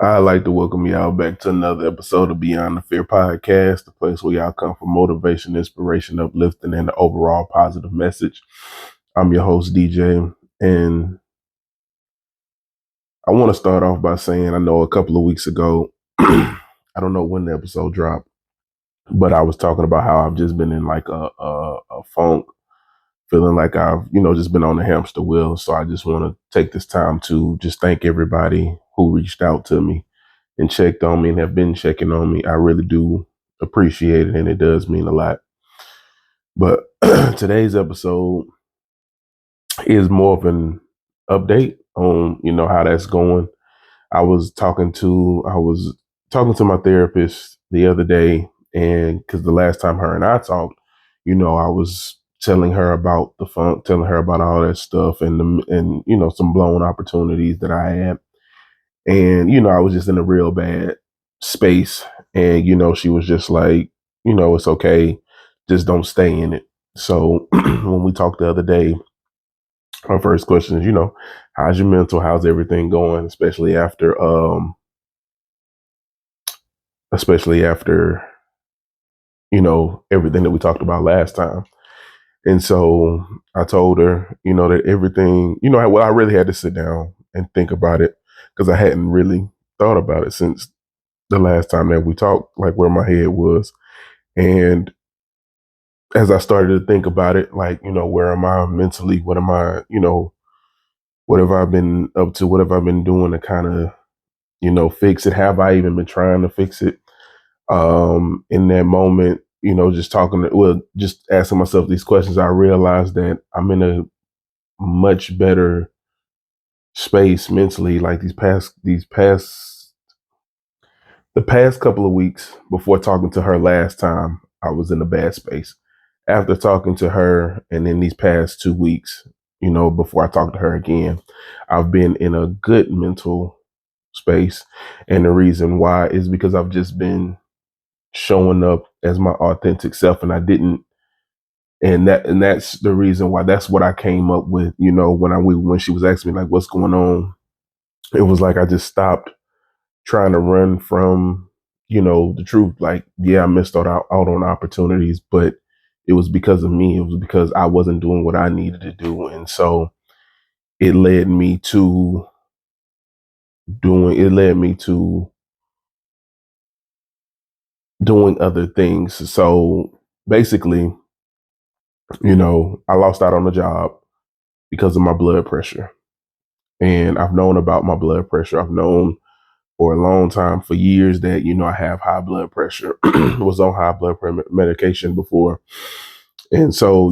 I'd like to welcome y'all back to another episode of Beyond the Fear podcast, the place where y'all come for motivation, inspiration, uplifting, and the overall positive message. I'm your host, DJ, and I want to start off by saying I know a couple of weeks ago, I don't know when the episode dropped, but I was talking about how I've just been in like a funk, feeling like I've, just been on the hamster wheel. So I just want to take this time to just thank everybody who reached out to me and checked on me and have been checking on me. I really do appreciate it, and it does mean a lot. But today's episode is more of an update on how that's going. I was talking to my therapist the other day, and because the last time her and I talked, I was telling her about the funk, telling her about all that stuff, and some blown opportunities that I had. And, I was just in a real bad space. And, she was just like, it's okay. Just don't stay in it. So when we talked the other day, our first question is, how's your mental? How's everything going? Especially after, everything that we talked about last time. And so I told her, that everything, I really had to sit down and think about it because I hadn't really thought about it since the last time that we talked, like where my head was. And as I started to think about it, like, where am I mentally? What am I, what have I been up to? What have I been doing to kind of, fix it? Have I even been trying to fix it? In that moment, just asking myself these questions, I realized that I'm in a much better space mentally. Like the past couple of weeks before talking to her last time, I was in a bad space. After talking to her, and in these past 2 weeks, before I talk to her again, I've been in a good mental space. And the reason why is because I've just been showing up as my authentic self, and I didn't. And that's the reason why. That's what I came up with. When she was asking me like, "What's going on?" It was like I just stopped trying to run from, the truth. Like, yeah, I missed out on opportunities, but it was because of me. It was because I wasn't doing what I needed to do. And so it led me to doing other things. So basically, I lost out on the job because of my blood pressure. And I've known about my blood pressure. I've known for a long time, for years, that I have high blood pressure. Was on high blood pressure medication before, and so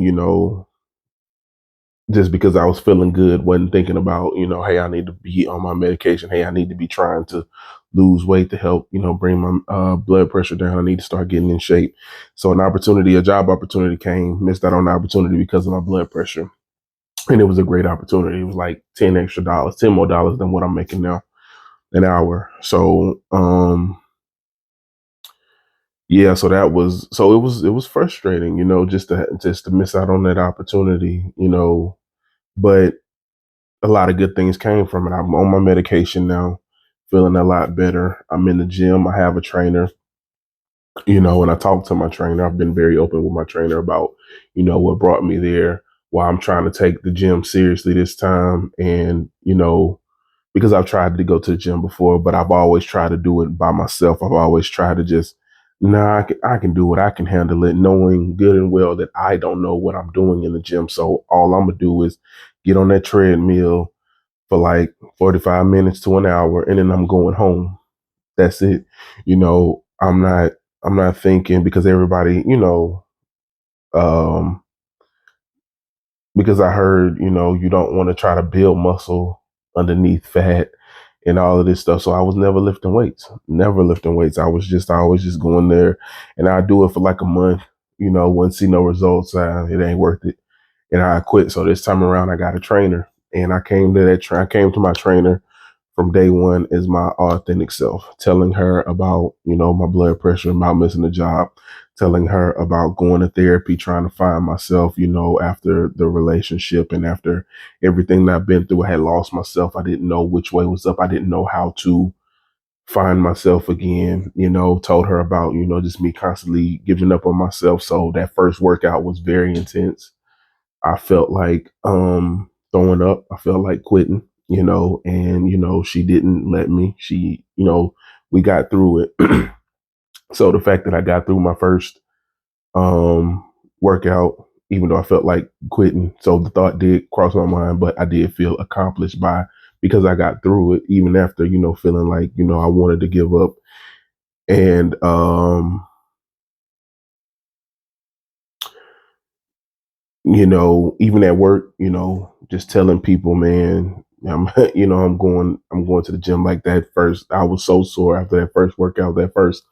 just because I was feeling good, wasn't thinking about hey, I need to be on my medication. Hey, I need to be trying to lose weight to help bring my blood pressure down. I need to start getting in shape. So a job opportunity came. Missed out on the opportunity because of my blood pressure, and it was a great opportunity. It was like $10 extra, $10 more dollars than what I'm making now an hour. So yeah, so it was frustrating, just to miss out on that opportunity, but a lot of good things came from it. I'm on my medication now, feeling a lot better. I'm in the gym. I have a trainer, and I talk to my trainer. I've been very open with my trainer about, what brought me there, why I'm trying to take the gym seriously this time. And, because I've tried to go to the gym before, but I've always tried to do it by myself. I've always tried to just, nah, I can do it. I can handle it, knowing good and well that I don't know what I'm doing in the gym. So all I'm gonna do is get on that treadmill for like 45 minutes to an hour, and then I'm going home. That's it. I'm not thinking, because everybody, um, because I heard, you don't want to try to build muscle underneath fat and all of this stuff. So I was never lifting weights, never lifting weights. I was just going there, and I do it for like a month, wouldn't see no results. It ain't worth it. And I quit. So this time around I got a trainer, and I came to my trainer from day one as my authentic self, telling her about, my blood pressure, about missing the job, telling her about going to therapy, trying to find myself, after the relationship and after everything that I've been through. I had lost myself. I didn't know which way was up. I didn't know how to find myself again, told her about, just me constantly giving up on myself. So that first workout was very intense. I felt like throwing up. I felt like quitting, and she didn't let me. She, we got through it. So the fact that I got through my first um workout, even though I felt like quitting, so the thought did cross my mind, but I did feel accomplished by because I got through it, even after, feeling like, I wanted to give up. And even at work, just telling people, man, I'm I'm going to the gym. Like that first, I was so sore after that first workout, that first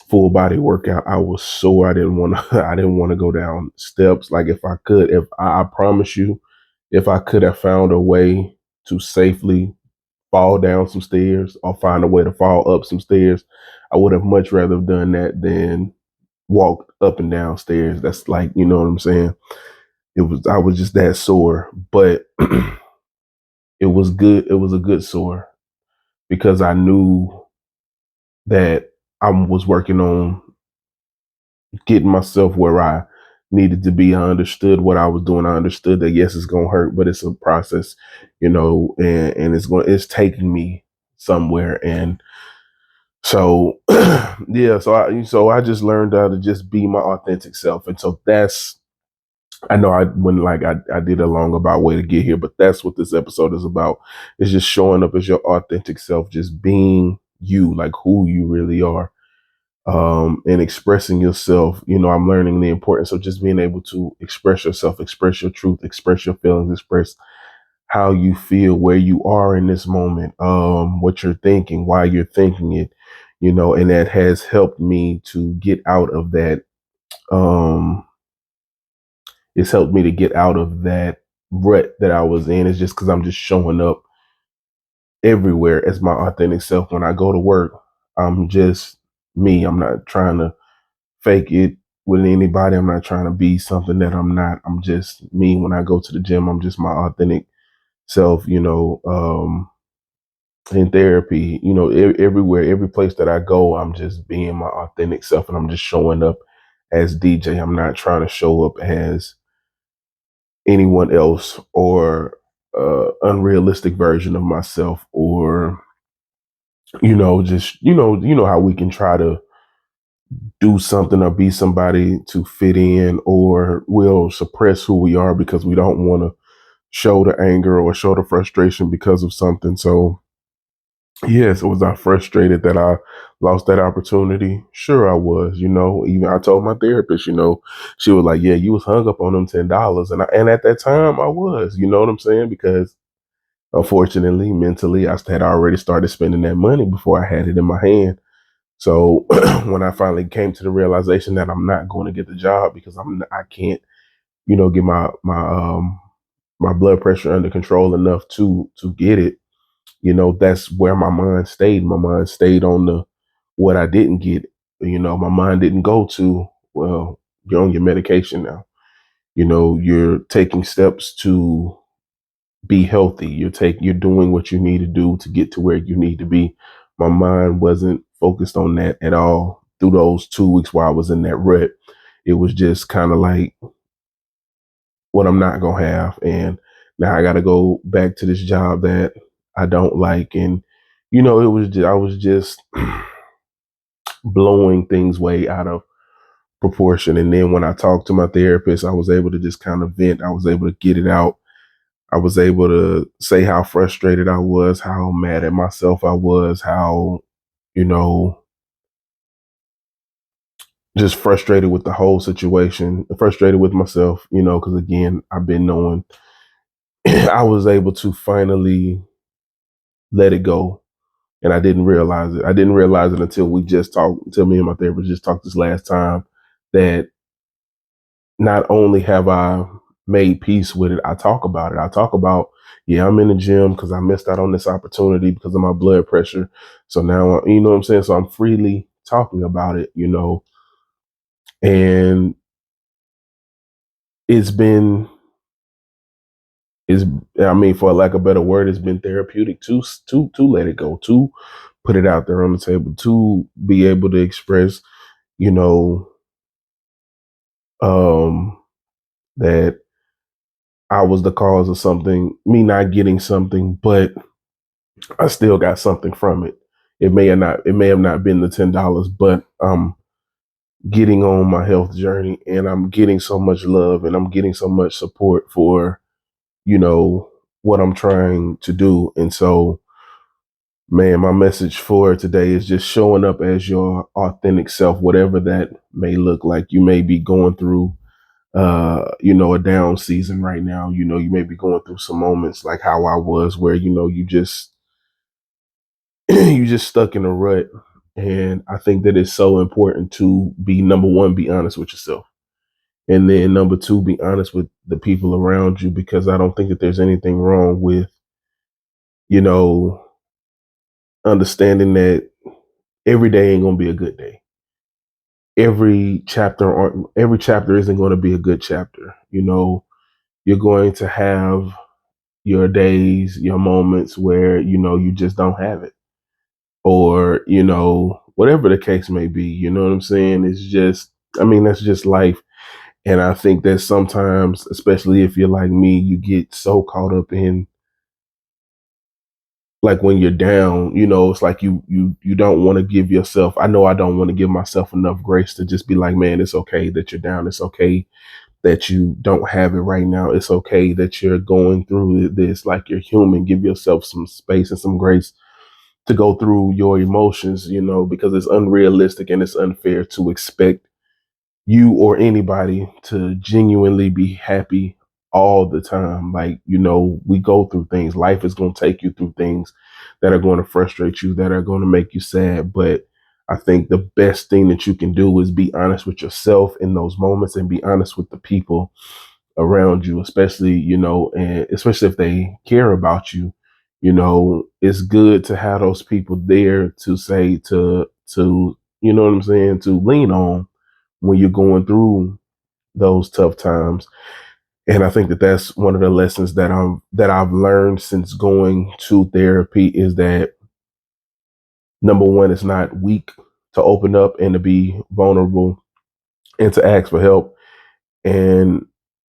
full body workout. I was sore. I didn't want to I didn't want to go down steps. Like if I could, if I promise you, if I could have found a way to safely fall down some stairs or find a way to fall up some stairs, I would have much rather have done that than walked up and down stairs. That's like, you know what I'm saying? I was just that sore, but it was good. It was a good sore because I knew that I was working on getting myself where I needed to be. I understood what I was doing. I understood that yes, it's gonna hurt, but it's a process, and it's taking me somewhere. And so yeah, so I just learned how to just be my authentic self. And so that's I know I did a long about way to get here, but that's what this episode is about. It's just showing up as your authentic self, just being you, like who you really are, and expressing yourself. I'm learning the importance of just being able to express yourself, express your truth, express your feelings, express how you feel, where you are in this moment, what you're thinking, why you're thinking it, and that has helped me to get out of that. Um, it's helped me to get out of that rut that I was in. It's just because I'm just showing up everywhere as my authentic self. When I go to work, I'm just me. I'm not trying to fake it with anybody. I'm not trying to be something that I'm not. I'm just me. When I go to the gym, I'm just my authentic self, in therapy, everywhere, every place that I go, I'm just being my authentic self and I'm just showing up as DJ. I'm not trying to show up as anyone else or unrealistic version of myself or just how we can try to do something or be somebody to fit in, or we'll suppress who we are because we don't want to show the anger or show the frustration because of something. So yes, was I frustrated that I lost that opportunity? Sure, I was. Even I told my therapist. She was like, "Yeah, you was hung up on them $10," and at that time I was. You know what I'm saying? Because unfortunately, mentally, I had already started spending that money before I had it in my hand. So when I finally came to the realization that I'm not going to get the job because I can't, get my blood pressure under control enough to get it. That's where my mind stayed. My mind stayed on the what I didn't get. My mind didn't go to, well, you're on your medication now. You're taking steps to be healthy. You're doing what you need to do to get to where you need to be. My mind wasn't focused on that at all through those 2 weeks while I was in that rut. It was just kind of like what I'm not gonna have. And now I gotta go back to this job that I don't like. And it was I was just blowing things way out of proportion. And then when I talked to my therapist, I was able to just kind of vent. I was able to get it out. I was able to say how frustrated I was, how mad at myself I was, how, you know, just frustrated with the whole situation, frustrated with myself, because again, I've been knowing I was able to finally let it go. And I didn't realize it. I didn't realize it until we just talked, until me and my therapist just talked this last time, that not only have I made peace with it, I talk about it. I talk about, yeah, I'm in the gym because I missed out on this opportunity because of my blood pressure. So now, you know what I'm saying? So I'm freely talking about it, and it's been, it's, I mean, for lack of a better word, it's been therapeutic to let it go, to put it out there on the table, to be able to express, you know, um, that I was the cause of something, me not getting something, but I still got something from it. It may have not been the $10, but getting on my health journey, and I'm getting so much love, and I'm getting so much support for, you know, what I'm trying to do. And so, man, my message for today is just showing up as your authentic self, whatever that may look like. You may be going through a down season right now. You may be going through some moments like how I was, where, you just you just stuck in a rut. And I think that it's so important to be, number one, be honest with yourself. And then number two, be honest with the people around you, because I don't think that there's anything wrong with, you know, understanding that every day ain't gonna be a good day. Every chapter isn't going to be a good chapter. You're going to have your days, your moments where, you just don't have it. Or, whatever the case may be, you know what I'm saying? That's just life. And I think that sometimes, especially if you're like me, you get so caught up in, like, when you're down, it's like you don't want to give yourself, I know I don't want to give myself enough grace to just be like, man, it's okay that you're down. It's okay that you don't have it right now. It's okay that you're going through this. Like, you're human. Give yourself some space and some grace to go through your emotions, because it's unrealistic and it's unfair to expect you or anybody to genuinely be happy all the time. Like, we go through things. Life is going to take you through things that are going to frustrate you, that are going to make you sad. But I think the best thing that you can do is be honest with yourself in those moments, and be honest with the people around you, especially, and especially if they care about you. It's good to have those people there to say, to, you know what I'm saying, to lean on when you're going through those tough times. And I think that that's one of the lessons that I've learned since going to therapy, is that, number one, it's not weak to open up and to be vulnerable and to ask for help. And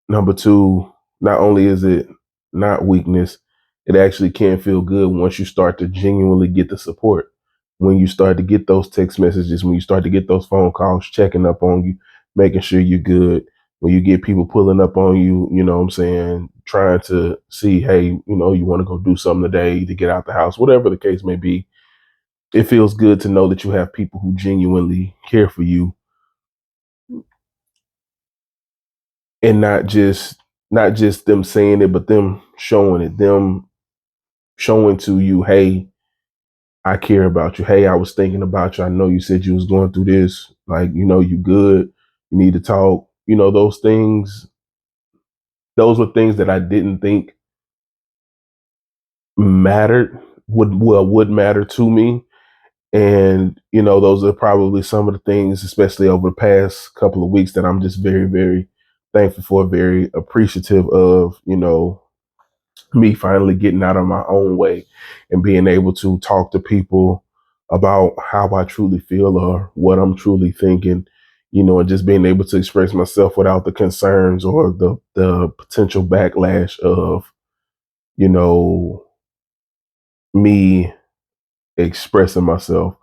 number two, not only is it not weakness, it actually can feel good once you start to genuinely get the support. When you start to get those text messages, when you start to get those phone calls checking up on you, making sure you're good, when you get people pulling up on you, you know what I'm saying, trying to see, hey, you want to go do something today to get out the house, whatever the case may be, it feels good to know that you have people who genuinely care for you, and not just them saying it, but them showing it, them showing to you, hey, I care about you. Hey, I was thinking about you. I know you said you was going through this. Like, you good. You need to talk. Those things, those were things that I didn't think mattered, would matter to me. And, those are probably some of the things, especially over the past couple of weeks, that I'm just very, very thankful for, very appreciative of, me finally getting out of my own way and being able to talk to people about how I truly feel or what I'm truly thinking, and just being able to express myself without the concerns or the potential backlash of, you know, me expressing myself,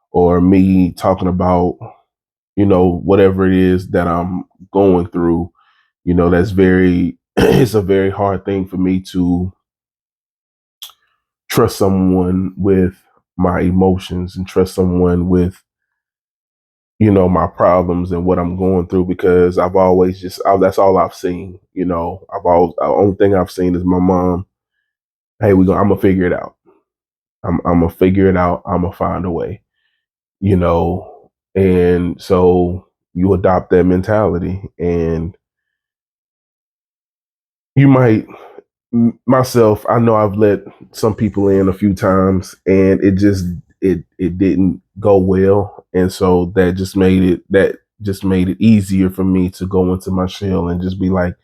or me talking about, whatever it is that I'm going through. That's very, it's a very hard thing for me to trust someone with my emotions, and trust someone with, my problems and what I'm going through, because I've always that's all I've seen. The only thing I've seen is my mom. Hey, I'm gonna figure it out. I'm gonna figure it out. I'm gonna find a way. And so you adopt that mentality, and you might, myself, I know I've let some people in a few times, and it didn't go well. And so that just made it easier for me to go into my shell and just be like,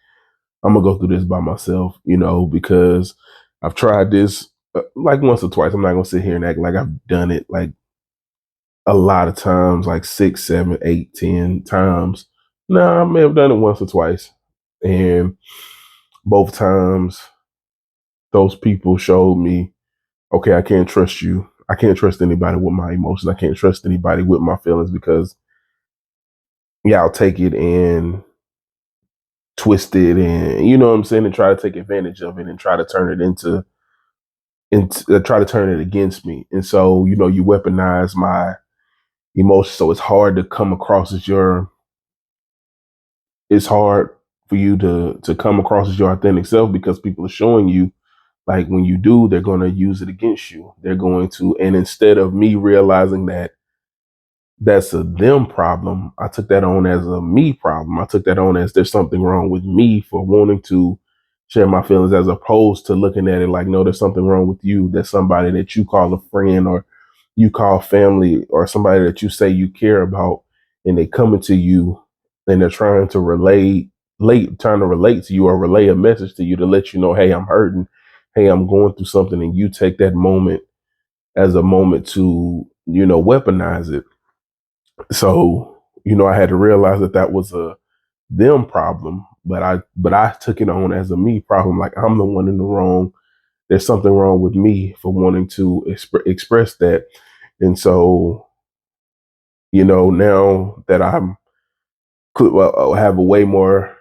I'm gonna go through this by myself, because I've tried this like once or twice. I'm not gonna sit here and act like I've done it like a lot of times, like 6, 7, 8, 10 times. No, I may have done it once or twice, and both times those people showed me, okay, I can't trust you. I can't trust anybody with my emotions. I can't trust anybody with my feelings because yeah, I'll take it and twist it and you know what I'm saying, and try to take advantage of it and try to turn it into try to turn it against me. And so, you know, you weaponize my emotions. So it's hard to come across as your it's hard for you to come across as your authentic self because people are showing you like when you do, they're going to use it against you. They're going to, and instead of me realizing that that's a them problem, I took that on as a me problem. I took that on as there's something wrong with me for wanting to share my feelings as opposed to looking at it like, no, there's something wrong with you. There's somebody that you call a friend or you call family or somebody that you say you care about and they coming to you and they're trying to relate to you or relay a message to you to let you know, hey, I'm hurting. Hey, I'm going through something. And you take that moment as a moment to, you know, weaponize it. So, you know, I had to realize that that was a them problem, but I took it on as a me problem. Like I'm the one in the wrong. There's something wrong with me for wanting to express that. And so, you know, now that well, I have a way more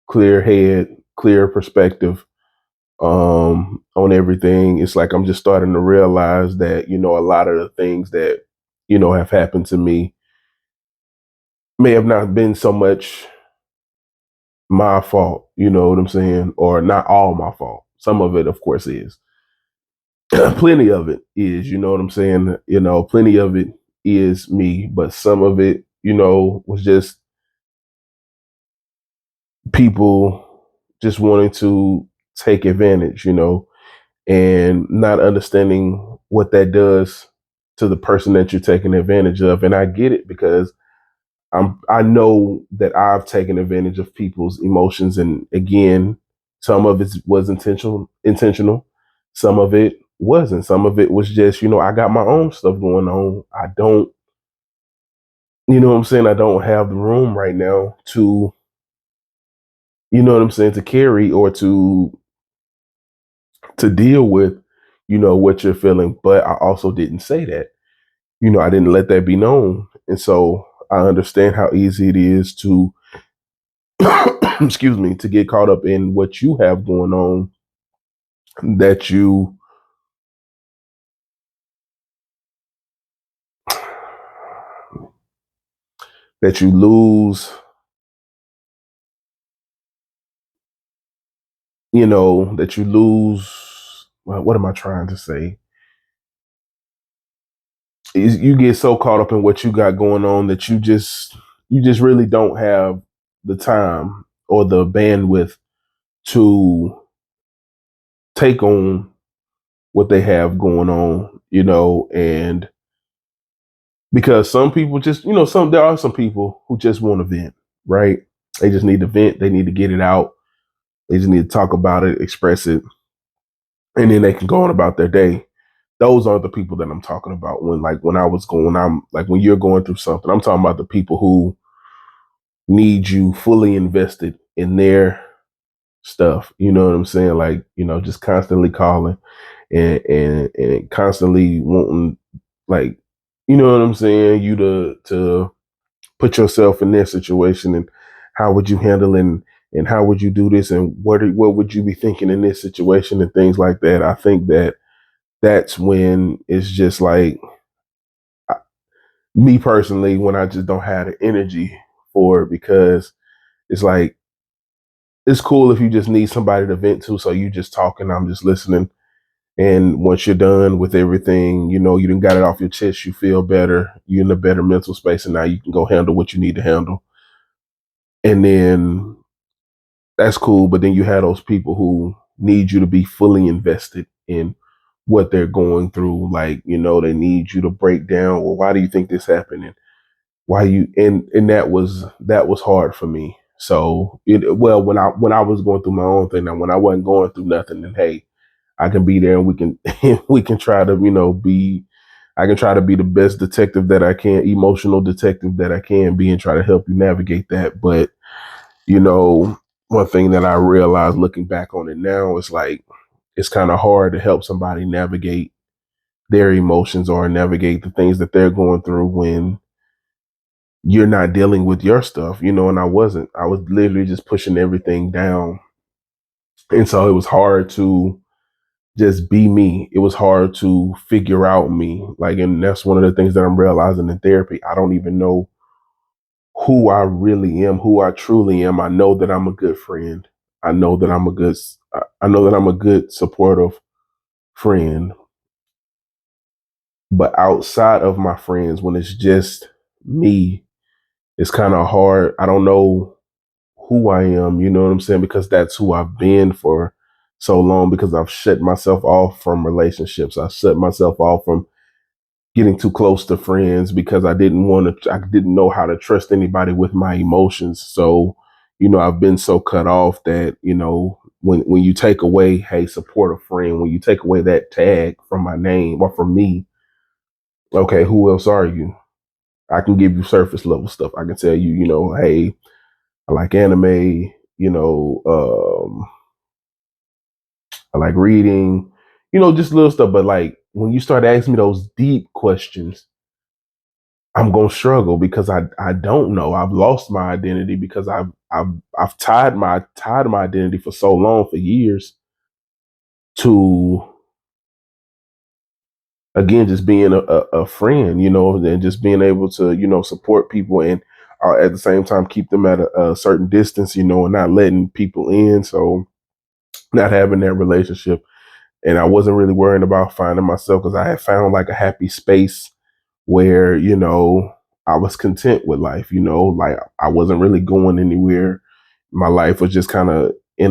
clear head, clear perspective on everything. It's like I'm just starting to realize that, you know, a lot of the things that, you know, have happened to me may have not been so much my fault, you know what I'm saying? Or not all my fault. Some of it, of course, is. Plenty of it is, you know what I'm saying? You know, plenty of it is me, but some of it, you know, was just people just wanting to take advantage, you know, and not understanding what that does to the person that you're taking advantage of. And I get it because I know that I've taken advantage of people's emotions, and again, some of it was intentional, some of it wasn't. Some of it was just, you know, I got my own stuff going on. I don't, you know what I'm saying? I don't have the room right now to, you know what I'm saying, to carry or to deal with, you know, what you're feeling. But I also didn't say that. You know, I didn't let that be known. And so I understand how easy it is to excuse me, to get caught up in what you have going on that you lose, you know, that you lose well, what am I trying to say? Is you get so caught up in what you got going on that you just really don't have the time or the bandwidth to take on what they have going on, you know, and because some people just, you know, there are some people who just want to vent, right? They just need to vent, they need to get it out. They just need to talk about it, express it, and then they can go on about their day. Those are the people that I'm talking about I'm like when you're going through something. I'm talking about the people who need you fully invested in their stuff. You know what I'm saying? Like, you know, just constantly calling and constantly wanting like, you know what I'm saying, you to put yourself in their situation and how would you handle and how would you do this and what would you be thinking in this situation and things like that. I think that that's when it's just like me personally when I just don't have the energy for it because it's like it's cool if you just need somebody to vent to, so you just talking, I'm just listening. And once you're done with everything, you know, you done got it off your chest, you feel better, you're in a better mental space, and now you can go handle what you need to handle. And then that's cool. But then you have those people who need you to be fully invested in what they're going through. Like, you know, they need you to break down, well, why do you think this happened? And why you and that was hard for me. So well, when I was going through my own thing, now when I wasn't going through nothing, then hey, I can be there and we can we can try to, be I can try to be the best detective that I can, emotional detective that I can be, and try to help you navigate that. But, you know, one thing that I realized looking back on it now is like it's kind of hard to help somebody navigate their emotions or navigate the things that they're going through when you're not dealing with your stuff, and I wasn't. I was literally just pushing everything down. And so it was hard to just be me. It was hard to figure out me. Like, and that's one of the things that I'm realizing in therapy. I don't even know who I really am, who I truly am. I know that I'm a good friend. I know that I know that I'm a good supportive friend. But outside of my friends, when it's just me, it's kind of hard. I don't know who I am, you know what I'm saying? Because that's who I've been for so long, because I've shut myself off from relationships. I shut myself off from getting too close to friends because I didn't know how to trust anybody with my emotions. So, I've been so cut off that, when you take away, hey, support a friend, when you take away that tag from my name or from me, okay, who else are you? I can give you surface level stuff. I can tell you, hey, I like anime, I like reading, just little stuff. But like when you start asking me those deep questions, I'm gonna struggle because I don't know. I've lost my identity because I've tied my identity for so long, for years, to again just being a friend, and just being able to support people, and at the same time keep them at a certain distance, and not letting people in. So not having that relationship, and I wasn't really worrying about finding myself because I had found like a happy space where I was content with life. Like I wasn't really going anywhere. My life was just kind of I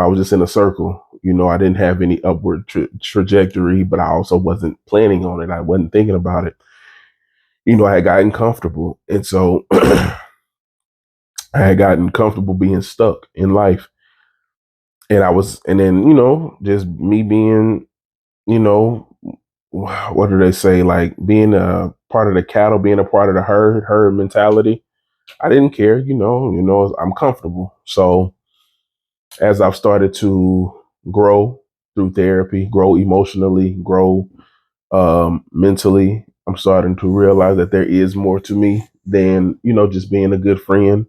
was just in a circle. I didn't have any upward trajectory, but I also wasn't planning on it. I wasn't thinking about it. I had gotten comfortable, and so I had gotten comfortable being stuck in life, and then just me being you know, what do they say? Like being a part of the cattle, being a part of the herd mentality. I didn't care, I'm comfortable. So as I've started to grow through therapy, grow emotionally, grow mentally, I'm starting to realize that there is more to me than, just being a good friend.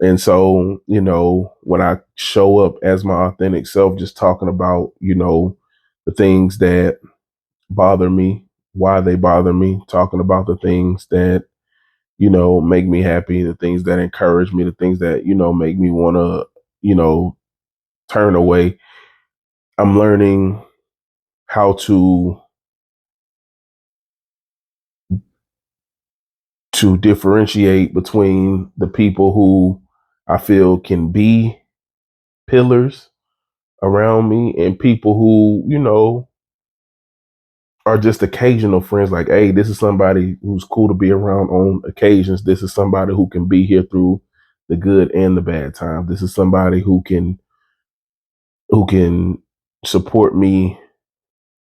And so, when I show up as my authentic self, just talking about, the things that bother me, why they bother me, talking about the things that, make me happy, the things that encourage me, the things that, make me want to, you know, turn away. I'm learning how to differentiate between the people who I feel can be pillars around me and people who, are just occasional friends. Like, hey, this is somebody who's cool to be around on occasions. This is somebody who can be here through the good and the bad times. This is somebody who can support me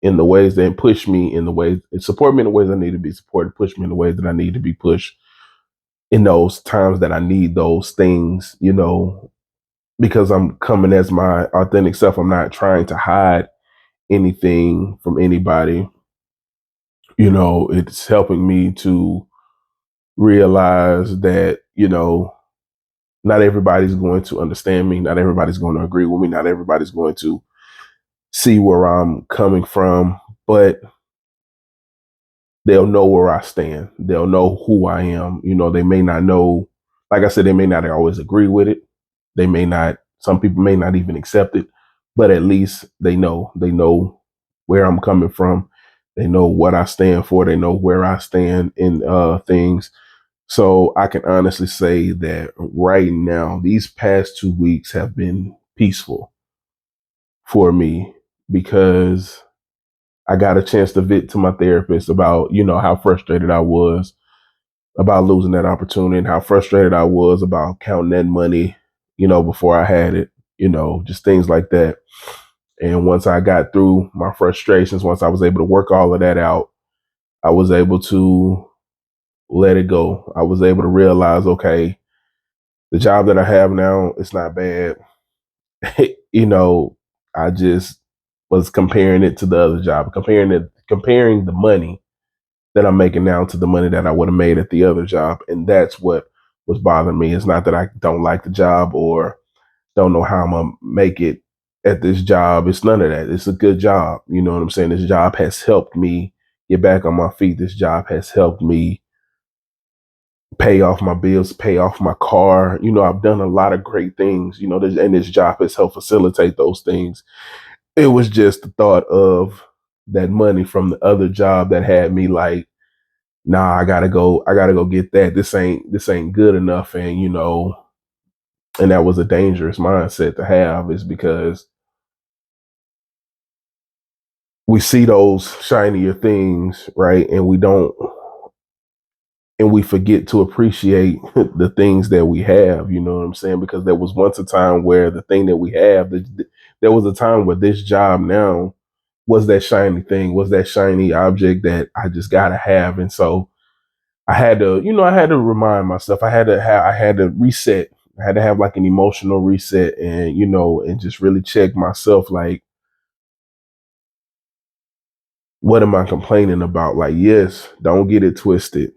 in the ways that push me in the ways support me in the ways I need to be supported, push me in the ways that I need to be pushed in those times that I need those things, because I'm coming as my authentic self. I'm not trying to hide anything from anybody. It's helping me to realize that, not everybody's going to understand me. Not everybody's going to agree with me. Not everybody's going to see where I'm coming from, but they'll know where I stand. They'll know who I am. They may not know, like I said, they may not always agree with it. Some people may not even accept it, but at least they know where I'm coming from. They know what I stand for. They know where I stand in things. So I can honestly say that right now, these past 2 weeks have been peaceful for me because I got a chance to vent to my therapist about, how frustrated I was about losing that opportunity and how frustrated I was about counting that money, before I had it, just things like that. And once I got through my frustrations, once I was able to work all of that out, I was able to let it go. I was able to realize, okay, the job that I have now, it's not bad. you know, I just was comparing it to the other job, comparing the money that I'm making now to the money that I would have made at the other job. And that's what was bothering me. It's not that I don't like the job or don't know how I'm gonna make it at this job. It's none of that. It's a good job. You know what I'm saying? This job has helped me get back on my feet. This job has helped me pay off my bills, pay off my car. I've done a lot of great things, and this job has helped facilitate those things. It was just the thought of that money from the other job that had me like, nah, I gotta go get that. This ain't good enough. And that was a dangerous mindset to have, is because we see those shinier things, right? And we forget to appreciate the things that we have, you know what I'm saying? Because there was once a time where the thing that we have, there was a time where this job now was that shiny thing, was that shiny object that I just gotta have. And so I had to remind myself, I had to reset. I had to have like an emotional reset, and just really check myself, like, what am I complaining about? Like, yes, don't get it twisted.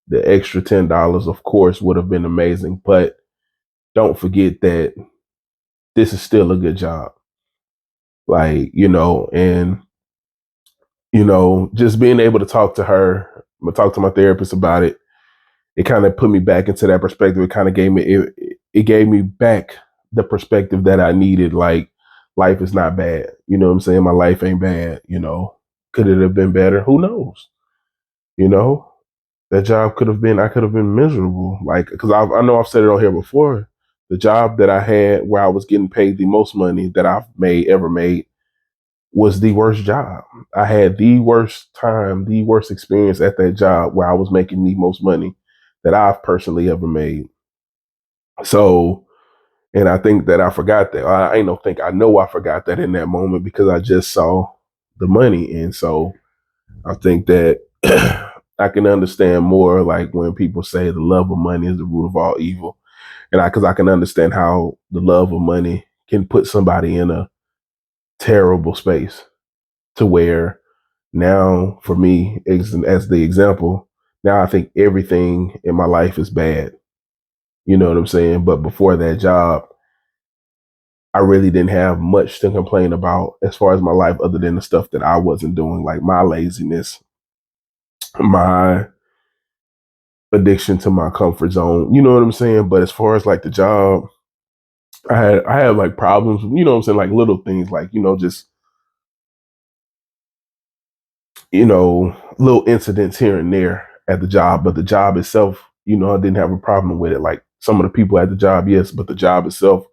The extra $10, of course, would have been amazing, but don't forget that this is still a good job. Like, and just being able to talk to her, talk to my therapist about it. It kind of put me back into that perspective. It kind of it gave me back the perspective that I needed. Like, life is not bad. You know what I'm saying? My life ain't bad. Could it have been better? Who knows? You know, that job I could have been miserable. Like, because I know I've said it on here before. The job that I had where I was getting paid the most money that I've ever made was the worst job. I had the worst time, the worst experience at that job where I was making the most money that I've personally ever made. So, and I think that I forgot that. I ain't no think I know I forgot that in that moment because I just saw the money. And so I think that I can understand more, like when people say the love of money is the root of all evil. And because I can understand how the love of money can put somebody in a terrible space, to where now, for me, as the example, now I think everything in my life is bad. You know what I'm saying? But before that job, I really didn't have much to complain about as far as my life, other than the stuff that I wasn't doing, like my laziness, my addiction to my comfort zone. You know what I'm saying? But as far as like the job, I had like problems, you know what I'm saying, like little things, like, just, little incidents here and there at the job. But the job itself, I didn't have a problem with it. Like some of the people at the job, yes, but the job itself,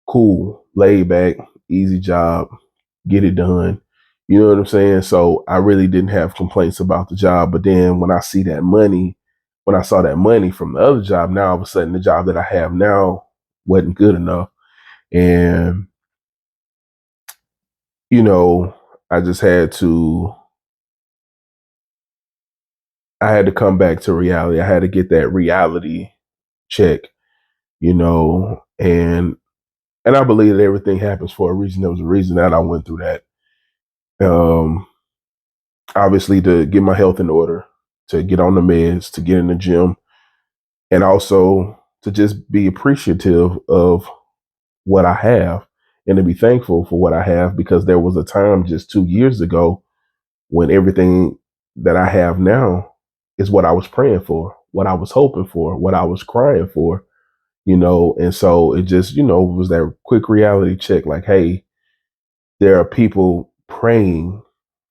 cool, laid back, easy job, get it done. You know what I'm saying? So I really didn't have complaints about the job. But then when I saw that money from the other job, now all of a sudden the job that I have now wasn't good enough. And, you know, I just I had to come back to reality. I had to get that reality check, and I believe that everything happens for a reason. There was a reason that I went through that. Um, Obviously, to get my health in order, to get on the meds, to get in the gym, and also to just be appreciative of what I have and to be thankful for what I have, because there was a time just 2 years ago when everything that I have now is what I was praying for, what I was hoping for, what I was crying for, and so it just, was that quick reality check, like, hey, there are people praying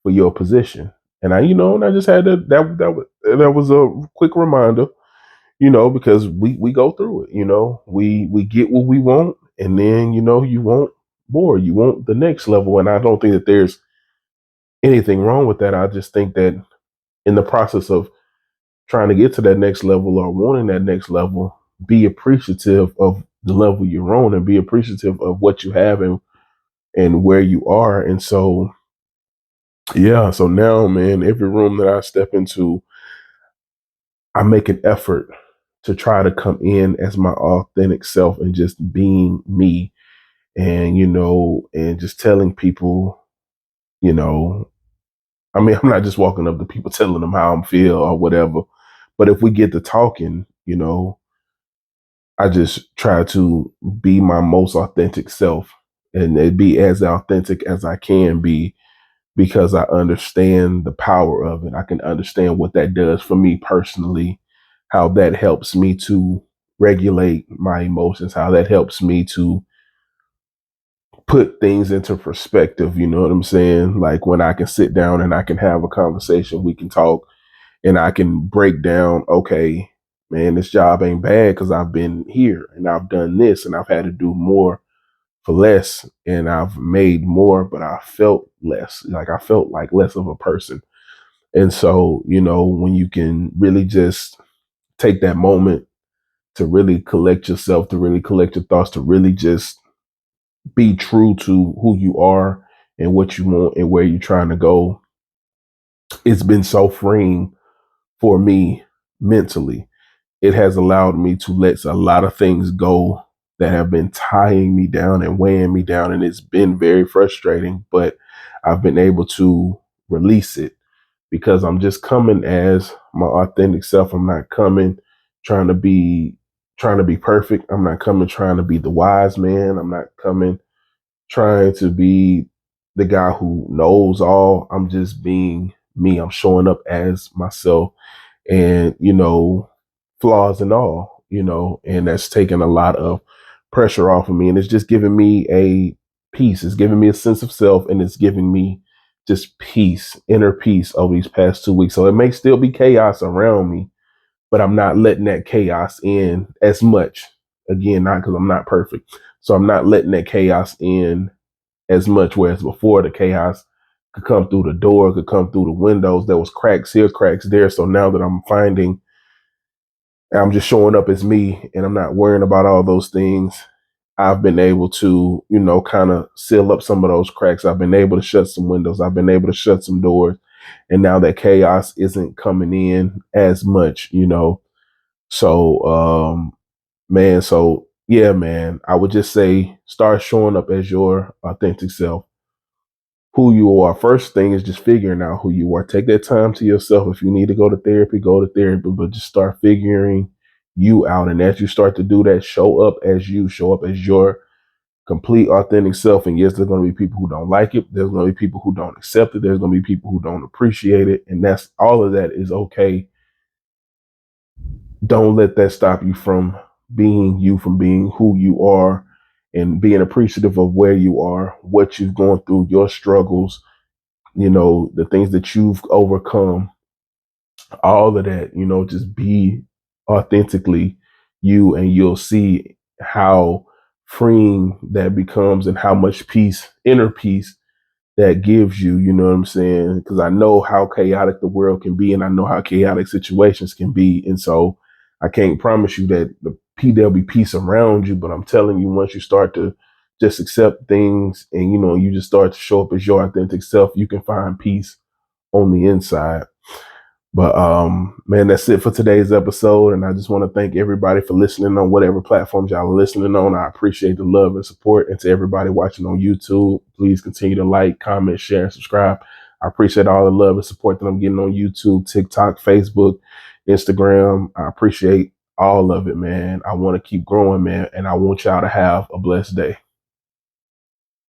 for your position. And and I just had that was a quick reminder, because we go through it, we get what we want, and then, you want more, you want the next level. And I don't think that there's anything wrong with that. I just think that in the process of trying to get to that next level or wanting that next level, be appreciative of the level you're on and be appreciative of what you have and and where you are. And so, yeah, so now, man, every room that I step into, I make an effort to try to come in as my authentic self and just being me, and, and just telling people, you know, I mean, I'm not just walking up to people telling them how I'm feel or whatever. But if we get to talking, I just try to be my most authentic self and be as authentic as I can be, because I understand the power of it. I can understand what that does for me personally, how that helps me to regulate my emotions, how that helps me to put things into perspective. You know what I'm saying? Like when I can sit down and I can have a conversation, we can talk, and I can break down, okay, man, this job ain't bad because I've been here and I've done this and I've had to do more for less, and I've made more, but I felt less. Like I felt like less of a person. And so, when you can really just take that moment to really collect yourself, to really collect your thoughts, to really just be true to who you are and what you want and where you're trying to go, it's been so freeing for me mentally. It has allowed me to let a lot of things go that have been tying me down and weighing me down. And it's been very frustrating, but I've been able to release it because I'm just coming as my authentic self. I'm not coming trying to be trying to be perfect. I'm not coming trying to be the wise man. I'm not coming trying to be the guy who knows all. I'm just being me. I'm showing up as myself, and flaws and all, and that's taken a lot of pressure off of me, and it's just giving me a peace. It's giving me a sense of self, and it's giving me just peace, inner peace over these past 2 weeks. So it may still be chaos around me, but I'm not letting that chaos in as much. Again, not because I'm not perfect. So I'm not letting that chaos in as much, whereas before the chaos could come through the door, could come through the windows. There was cracks here, cracks there. So now that I'm just showing up as me and I'm not worrying about all those things, I've been able to, kind of seal up some of those cracks. I've been able to shut some windows. I've been able to shut some doors. And now that chaos isn't coming in as much. So, man, so yeah, man, I would just say start showing up as your authentic self, who you are. First thing is just figuring out who you are. Take that time to yourself. If you need to go to therapy, but just start figuring you out. And as you start to do that, show up as you, show up as your complete authentic self. And yes, there's going to be people who don't like it. There's going to be people who don't accept it. There's going to be people who don't appreciate it. And that's all of that is okay. Don't let that stop you from being you, from being who you are, and being appreciative of where you are, what you've gone through, your struggles, the things that you've overcome, all of that, just be authentically you, and you'll see how freeing that becomes and how much peace, inner peace, that gives you. You know what I'm saying? Because I know how chaotic the world can be, and I know how chaotic situations can be. And so I can't promise you that there'll be peace around you, but I'm telling you, once you start to just accept things and, you just start to show up as your authentic self, you can find peace on the inside. But man, that's it for today's episode. And I just want to thank everybody for listening on whatever platforms y'all are listening on. I appreciate the love and support. And to everybody watching on YouTube, please continue to like, comment, share, and subscribe. I appreciate all the love and support that I'm getting on YouTube, TikTok, Facebook, Instagram. I appreciate all of it, man. I want to keep growing, man. And I want y'all to have a blessed day.